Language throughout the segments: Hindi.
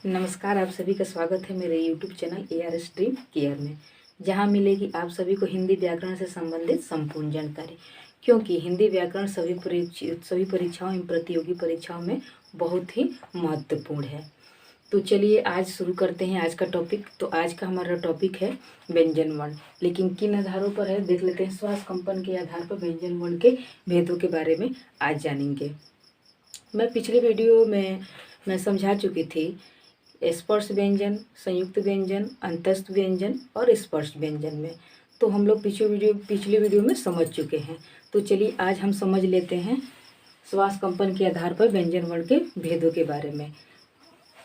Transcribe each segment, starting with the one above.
नमस्कार, आप सभी का स्वागत है मेरे YouTube channel ARS dream care में, जहां मिलेगी आप सभी को हिंदी व्याकरण से संबंधित संपूर्ण जानकारी। क्योंकि हिंदी व्याकरण सभी परीक्षाओं एवं प्रतियोगी परीक्षाओं में बहुत ही महत्वपूर्ण है। तो चलिए आज शुरू करते हैं आज का टॉपिक। तो आज का हमारा टॉपिक है व्यंजन वर्ण, लेकिन किन आधारों पर है देख लेते हैं। श्वास कंपन के आधार पर व्यंजन वर्ण के भेदों के बारे में आज जानेंगे। मैं पिछले वीडियो में समझा चुकी थी स्पर्श व्यंजन, संयुक्त व्यंजन, अंतस्थ व्यंजन और स्पर्श व्यंजन में। तो हम लोग पिछले वीडियो में समझ चुके हैं। तो चलिए आज हम समझ लेते हैं श्वास कंपन के आधार पर व्यंजन वर्ण के भेदों के बारे में।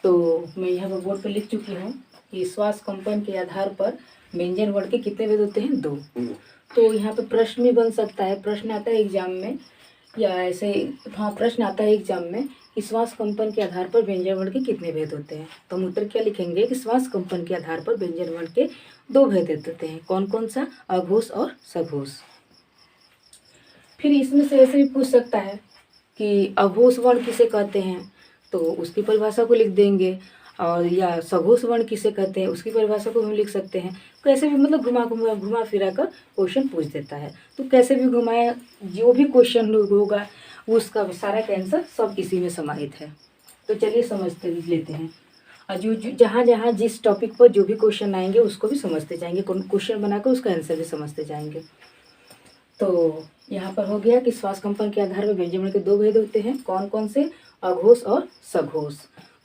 तो मैं यहाँ पर बोर्ड पर लिख चुकी हूँ कि श्वास कंपन के आधार पर व्यंजन वर्ण के कितने भेद होते हैं? 2। तो यहाँ पर प्रश्न भी बन सकता है, प्रश्न आता है एग्जाम में, या ऐसे प्रश्न आता है एग्जाम में कि श्वास कंपन के आधार पर व्यंजन वर्ण के कितने भेद होते हैं। तो हम उत्तर क्या लिखेंगे कि श्वास कंपन के आधार पर व्यंजन वर्ण के 2 भेद होते हैं। कौन कौन सा? अघोष और सघोष। फिर इसमें से ऐसे भी पूछ सकता है कि अघोष वर्ण किसे कहते हैं, तो उसकी परिभाषा को लिख देंगे, और या सघोष वर्ण किसे कहते हैं उसकी परिभाषा को हम लिख सकते हैं। कैसे भी मतलब घुमा फिरा कर क्वेश्चन पूछ देता है। तो कैसे भी घुमाया, जो भी क्वेश्चन होगा उसका सारा का आंसर सब इसी में समाहित है। तो चलिए समझते लेते हैं, और जो जहाँ जहाँ जिस टॉपिक पर जो भी क्वेश्चन आएंगे उसको भी समझते जाएंगे, क्वेश्चन बनाकर उसका आंसर भी समझते जाएंगे। तो यहाँ पर हो गया कि श्वास कंपन के आधार पर व्यंजन वर्ण के 2 भेद होते हैं। कौन कौन से? अघोष और सघोष।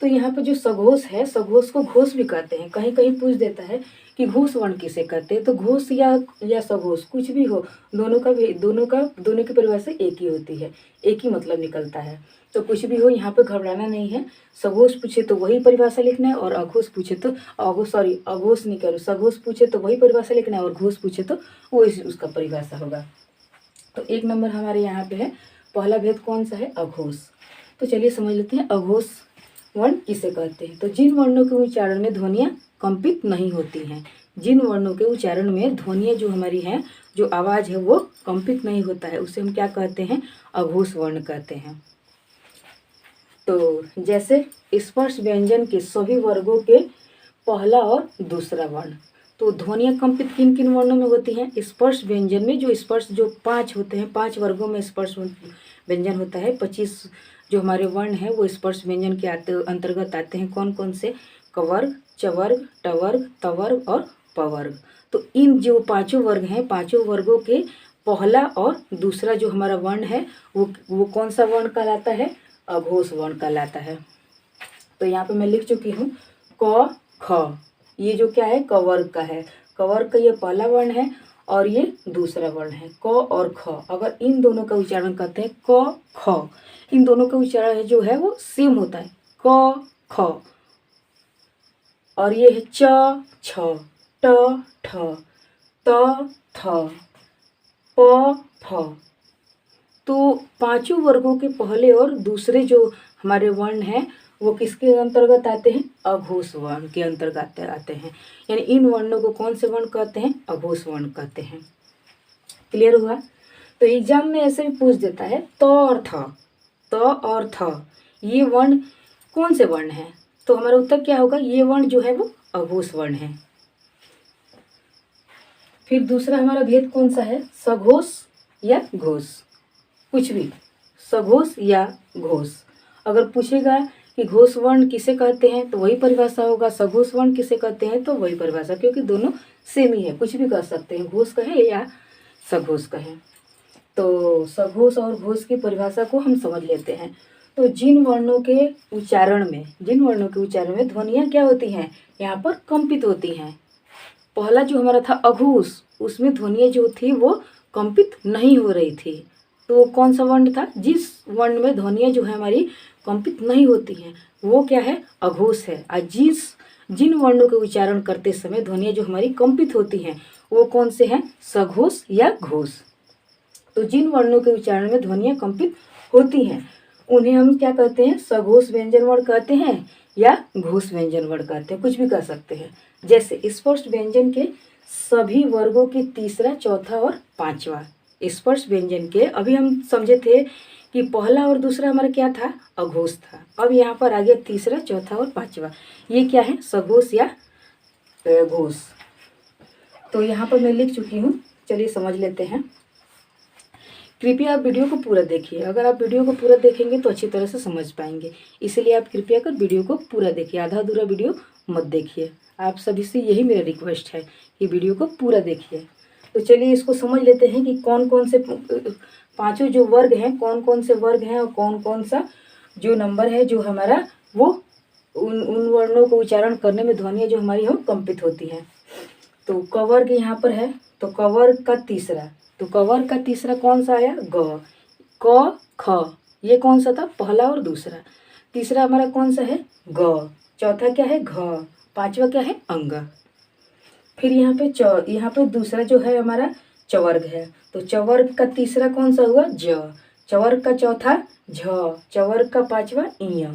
तो यहाँ पर जो सघोष है, सघोष को घोष भी कहते हैं। कहीं कहीं पूछ देता है कि घोष वर्ण किसे कहते हैं। तो घोष या सघोष कुछ भी हो, दोनों की परिभाषा एक ही होती है, एक ही मतलब निकलता है। तो कुछ भी हो, यहाँ पे घबराना नहीं है। सघोष पूछे तो वही परिभाषा लिखना है, और अघोष पूछे तो अघोष नहीं करो, सघोष पूछे तो वही परिभाषा लिखना है, और घोष पूछे तो वो उसका परिभाषा होगा। तो 1 नंबर हमारे यहाँ पे है। पहला भेद कौन सा है? अघोष। तो चलिए समझ लेते हैं अघोष वर्ण किसे कहते हैं। तो जिन वर्णों के उच्चारण में ध्वनियाँ कंपित नहीं होती हैं, जिन वर्णों के उच्चारण में ध्वनियाँ जो हमारी हैं, जो आवाज़ है वो कंपित नहीं होता है, उसे हम क्या कहते हैं? अघोष वर्ण कहते हैं। तो जैसे स्पर्श व्यंजन के सभी वर्गों के पहला और दूसरा वर्ण। तो ध्वनियाँ कंपित किन किन वर्णों में होती हैं? स्पर्श व्यंजन में जो 5 होते हैं, 5 वर्गों में स्पर्श व्यंजन होता है। 25 जो हमारे वर्ण हैं वो स्पर्श व्यंजन के अंतर्गत आते हैं। कौन कौन से? कवर्ग, चवर्ग, टवर्ग, तवर्ग और पवर्ग। तो इन जो 5 वर्ग हैं, 5 वर्गों के पहला और दूसरा जो हमारा वर्ण है वो कौन सा वर्ण कहलाता है? अघोष वर्ण कहलाता है। तो यहाँ पे मैं लिख चुकी हूँ क ख। ये जो क्या है? कवर्ग का है। कवर्ग का ये पहला वर्ण है और ये दूसरा वर्ण है, क और ख। अगर इन दोनों का उच्चारण करते हैं क ख, इन दोनों का उच्चारण जो है वो सेम होता है, क ख। और ये है च छ, ट ठ, त थ, प फ। तो 5 वर्गों के पहले और दूसरे जो हमारे वर्ण हैं वो किसके अंतर्गत आते हैं? अघोष वर्ण के अंतर्गत आते हैं। यानी इन वर्णों को कौन से वर्ण कहते हैं? अघोष वर्ण कहते हैं। क्लियर हुआ? तो एग्जाम में ऐसे भी पूछ देता है त और थ, त और थ ये वर्ण कौन से वर्ण हैं? तो हमारा उत्तर क्या होगा? ये वर्ण जो है वो अघोष वर्ण है। फिर दूसरा हमारा भेद कौन सा है? सघोष या घोष। कुछ भी, सघोष या घोष। अगर पूछेगा कि घोष वर्ण किसे कहते हैं तो वही परिभाषा होगा, सघोष वर्ण किसे कहते हैं तो वही परिभाषा, क्योंकि दोनों सेम ही है, कुछ भी कह सकते हैं, घोष कहें या सघोष कहें। तो सघोष और घोष की परिभाषा को हम समझ लेते हैं। तो जिन वर्णों के उच्चारण में ध्वनियाँ क्या होती हैं? यहाँ पर कंपित होती हैं। पहला जो हमारा था अघोष, उसमें ध्वनियाँ जो थी वो कंपित नहीं हो रही थी। तो कौन सा वर्ण था? जिस वर्ण में ध्वनियाँ जो है हमारी कंपित नहीं होती हैं वो क्या है? अघोष है। और जिन वर्णों के उच्चारण करते समय ध्वनियाँ जो हमारी कंपित होती हैं वो कौन से हैं? सघोष या घोष। तो जिन वर्णों के उच्चारण में ध्वनियाँ कंपित होती हैं उन्हें हम क्या कहते हैं? सघोष व्यंजन वर्ण कहते हैं या घोष व्यंजन वर्ण कहते हैं, कुछ भी कह सकते हैं। जैसे स्पर्श व्यंजन के सभी वर्गों के तीसरा, चौथा और पांचवा। स्पर्श व्यंजन के अभी हम समझे थे कि पहला और दूसरा हमारा क्या था, अघोष था। अब यहाँ पर आ गया तीसरा, चौथा और पांचवा, ये क्या है, सघोष या घोष। तो यहाँ पर मैं लिख चुकी हूँ, चलिए समझ लेते हैं। कृपया आप वीडियो को पूरा देखिए, अगर आप वीडियो को पूरा देखेंगे तो अच्छी तरह से समझ पाएंगे, इसलिए आप कृपया कर वीडियो को पूरा देखिए, आधा अधूरा वीडियो मत देखिए। आप सभी से यही मेरा रिक्वेस्ट है कि वीडियो को पूरा देखिए। तो चलिए इसको समझ लेते हैं कि कौन कौन से पांचों जो वर्ग हैं, कौन कौन से वर्ग हैं और कौन कौन सा जो नंबर है जो हमारा वो उन वर्णों को उच्चारण करने में ध्वनियाँ जो हमारी हो कंपित होती हैं। तो क वर्ग यहाँ पर है, तो क वर्ग का तीसरा, तो क वर्ग का तीसरा कौन सा आया, ग, क, ख, ये कौन सा था, पहला और दूसरा। तीसरा हमारा कौन सा है, ग, चौथा क्या है, घ, पांचवा क्या है, अंग। फिर यहाँ पे दूसरा जो है हमारा चवर्ग है, तो चवर्ग का तीसरा कौन सा हुआ, ज, चवर्ग का चौथा झ, चवर्ग का पांचवा इय।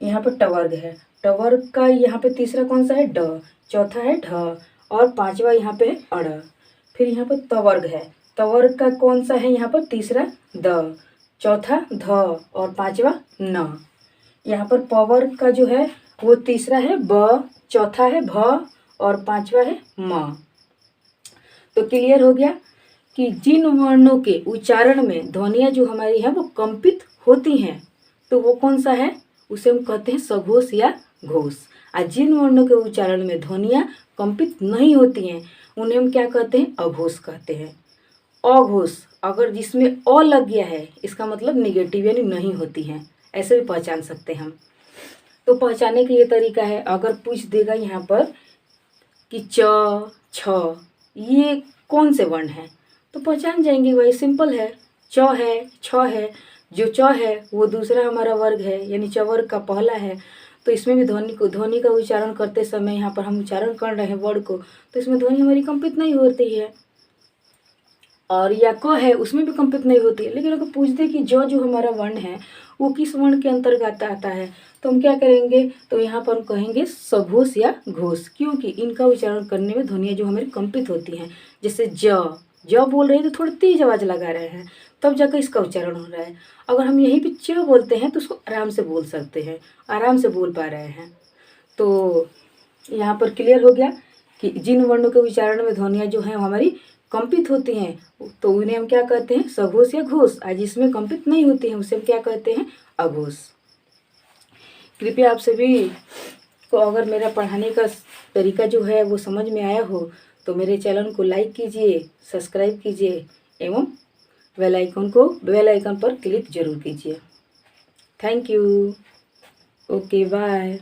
यहाँ पे टवर्ग है, टवर्ग का यहाँ पे तीसरा कौन सा है, ड, चौथा है ढ और पांचवा यहाँ पे है अड़। फिर यहाँ पे तवर्ग है, तवर्ग का कौन सा है यहाँ पर तीसरा, द, चौथा ध और पांचवा न। यहाँ पर पवर्ग का जो है वो तीसरा है ब, चौथा है भ और पांचवा है म। तो क्लियर हो गया कि जिन वर्णों के उच्चारण में ध्वनियाँ जो हमारी हैं वो कंपित होती हैं तो वो कौन सा है, उसे हम कहते हैं सघोष या घोष। और जिन वर्णों के उच्चारण में ध्वनियाँ कंपित नहीं होती हैं उन्हें हम क्या कहते हैं, अघोष कहते हैं। अघोष अगर जिसमें अ लग गया है इसका मतलब निगेटिव यानी नहीं होती हैं, ऐसे भी पहचान सकते हैं हम। तो पहचानने का ये तरीका है, अगर पूछ देगा यहाँ पर कि च, छ ये कौन से वर्ण हैं तो पहचान जाएंगे, वही सिंपल है, च है, छ है। जो च है वो दूसरा हमारा वर्ग है यानी चवर्ग का पहला है, तो इसमें भी ध्वनि का उच्चारण करते समय यहाँ पर हम उच्चारण कर रहे हैं वर्ड को, तो इसमें ध्वनि हमारी कंपित नहीं होती है। और या क है उसमें भी कंपित नहीं होती है। लेकिन अगर पूछ दे कि जो हमारा वर्ण है वो किस वर्ण के अंतर्गत आता है तो हम क्या करेंगे, तो यहाँ पर हम कहेंगे सघोष या घोष, क्योंकि इनका उच्चारण करने में ध्वनियाँ जो हमारी कंपित होती हैं। जैसे ज बोल रहे हैं तो थोड़ी तेज आवाज़ लगा रहे हैं तब जाकर इसका उच्चारण हो रहा है। अगर हम यहीं पे च बोलते हैं तो उसको आराम से बोल सकते हैं, आराम से बोल पा रहे हैं। तो यहाँ पर क्लियर हो गया कि जिन वर्णों के उच्चारण में ध्वनियाँ जो हैं हमारी कंपित होती हैं तो उन्हें हम क्या कहते हैं, सघोष या घोष। आज जिसमें कंपित नहीं होती हैं उसे हम क्या कहते हैं, अघोष। कृपया आप सभी को अगर मेरा पढ़ाने का तरीका जो है वो समझ में आया हो तो मेरे चैनल को लाइक कीजिए, सब्सक्राइब कीजिए एवं बेल आइकन पर क्लिक जरूर कीजिए। Thank you. Okay bye.